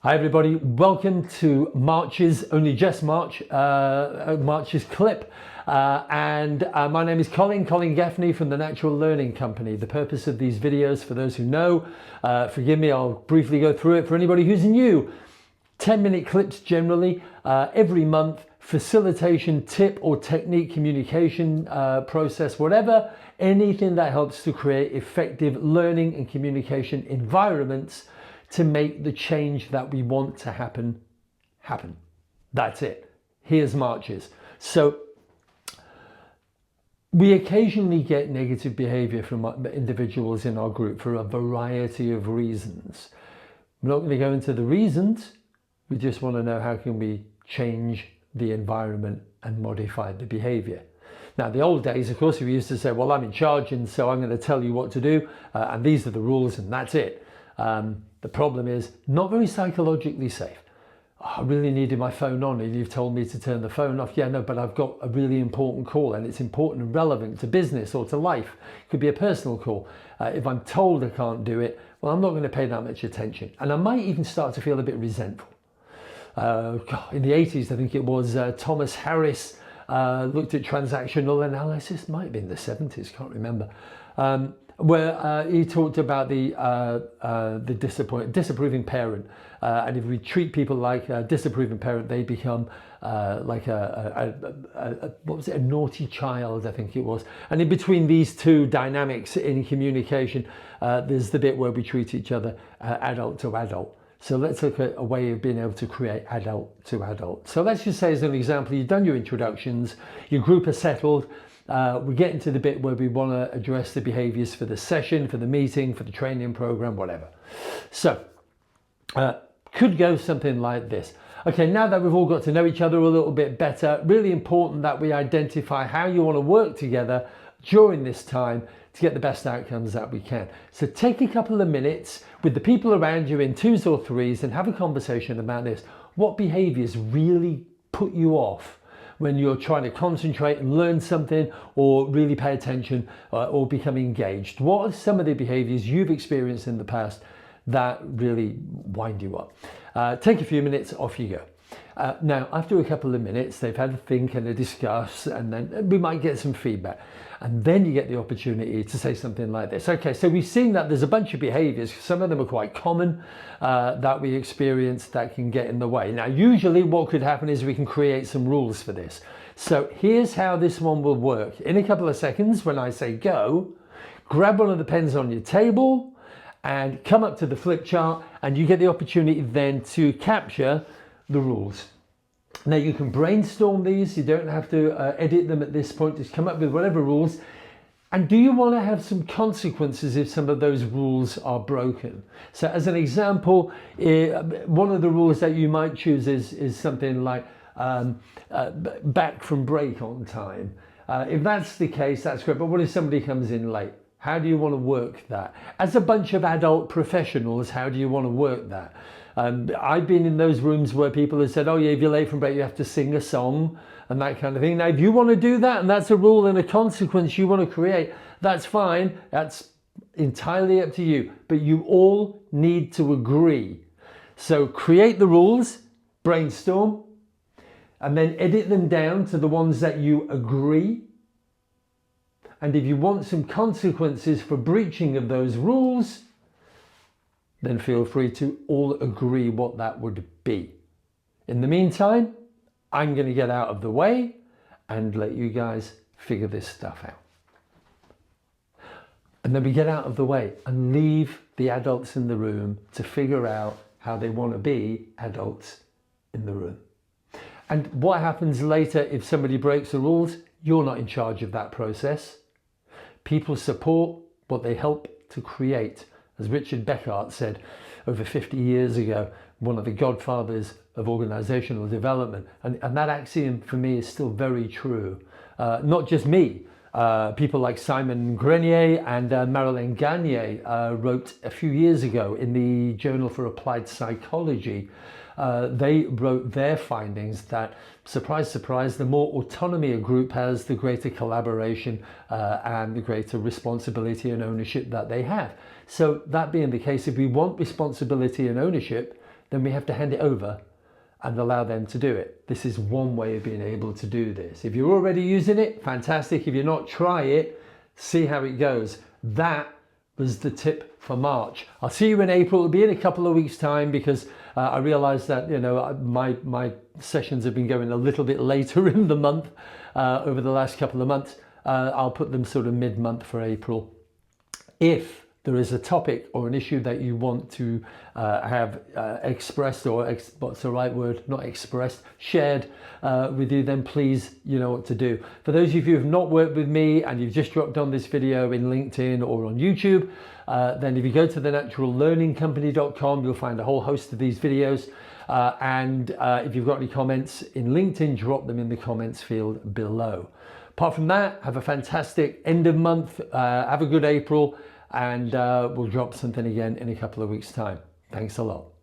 Hi everybody, welcome to March's, only just March, March's clip. My name is Colin Gaffney from the Natural Learning Company. The purpose of these videos, for those who know, forgive me, I'll briefly go through it for anybody who's new. 10-minute clips generally, every month, facilitation, tip or technique, communication process, whatever, anything that helps to create effective learning and communication environments to make the change that we want to happen. That's it. Here's March's. So we occasionally get negative behavior from individuals in our group for a variety of reasons. We're not going to go into the reasons. We just want to know how can we change the environment and modify the behavior. Now, the old days, of course, we used to say, well, I'm in charge and so I'm going to tell you what to do and these are the rules and that's it. The problem is not very psychologically safe. Oh, I really needed my phone on and you've told me to turn the phone off. Yeah, no, but I've got a really important call and it's important and relevant to business or to life. It could be a personal call. If I'm told I can't do it, well, I'm not going to pay that much attention. And I might even start to feel a bit resentful. In the 80s, I think it was Thomas Harris looked at transactional analysis, might have been the 70s, can't remember. Where he talked about the disapproving parent, and if we treat people like a disapproving parent, they become like what was it, a naughty child, I think it was. And in between these two dynamics in communication, there's the bit where we treat each other adult to adult. So let's look at a way of being able to create adult to adult. So let's just say, as an example, you've done your introductions, your group are settled. We get into the bit where we want to address the behaviors for the session, for the meeting, for the training program, whatever. So could go something like this. Okay, now that we've all got to know each other a little bit better, really important that we identify how you want to work together during this time to get the best outcomes that we can. So take a couple of minutes with the people around you in twos or threes and have a conversation about this. What behaviors really put you off when you're trying to concentrate and learn something or really pay attention or become engaged? What are some of the behaviors you've experienced in the past that really wind you up? Take a few minutes, off you go. Now, after a couple of minutes, they've had a think and a discuss, and then we might get some feedback. And then you get the opportunity to say something like this. Okay, so we've seen that there's a bunch of behaviors. Some of them are quite common that we experience that can get in the way. Now, usually what could happen is we can create some rules for this. So here's how this one will work. In a couple of seconds, when I say go, grab one of the pens on your table and come up to the flip chart, and you get the opportunity then to capture the rules. Now you can brainstorm these, you don't have to edit them at this point, just come up with whatever rules. And do you want to have some consequences if some of those rules are broken? So as an example, one of the rules that you might choose is something like back from break on time. If that's the case, that's great, but what if somebody comes in late? How do you want to work that? As a bunch of adult professionals, how do you want to work that? I've been in those rooms where people have said, oh yeah, if you're late from break, you have to sing a song and that kind of thing. Now, if you want to do that and that's a rule and a consequence you want to create, that's fine. That's entirely up to you. But you all need to agree. So create the rules, brainstorm, and then edit them down to the ones that you agree. And if you want some consequences for breaching of those rules, then feel free to all agree what that would be. In the meantime, I'm going to get out of the way and let you guys figure this stuff out. And then we get out of the way and leave the adults in the room to figure out how they want to be adults in the room. And what happens later if somebody breaks the rules? You're not in charge of that process. People support what they help to create. As Richard Beckart said over 50 years ago, one of the godfathers of organizational development. And that axiom for me is still very true. Not just me. People like Simon Grenier and Marilyn Gagne wrote a few years ago in the Journal for Applied Psychology. They wrote their findings that, surprise, surprise, the more autonomy a group has, the greater collaboration and the greater responsibility and ownership that they have. So that being the case, if we want responsibility and ownership, then we have to hand it over and allow them to do it. This is one way of being able to do this. If you're already using it, fantastic. If you're not, try it, see how it goes. That was the tip for March. I'll see you in April. It'll be in a couple of weeks' time because I realized that, you know, my sessions have been going a little bit later in the month over the last couple of months. I'll put them sort of mid-month for April. If there is a topic or an issue that you want to have expressed, or what's the right word, not expressed, shared with you, then please, you know what to do. For those of you who have not worked with me and you've just dropped on this video in LinkedIn or on YouTube, then if you go to thenatural-learning-company.com, you'll find a whole host of these videos. And if you've got any comments in LinkedIn, drop them in the comments field below. Apart from that, have a fantastic end of month, have a good April, and we'll drop something again in a couple of weeks' time. Thanks a lot.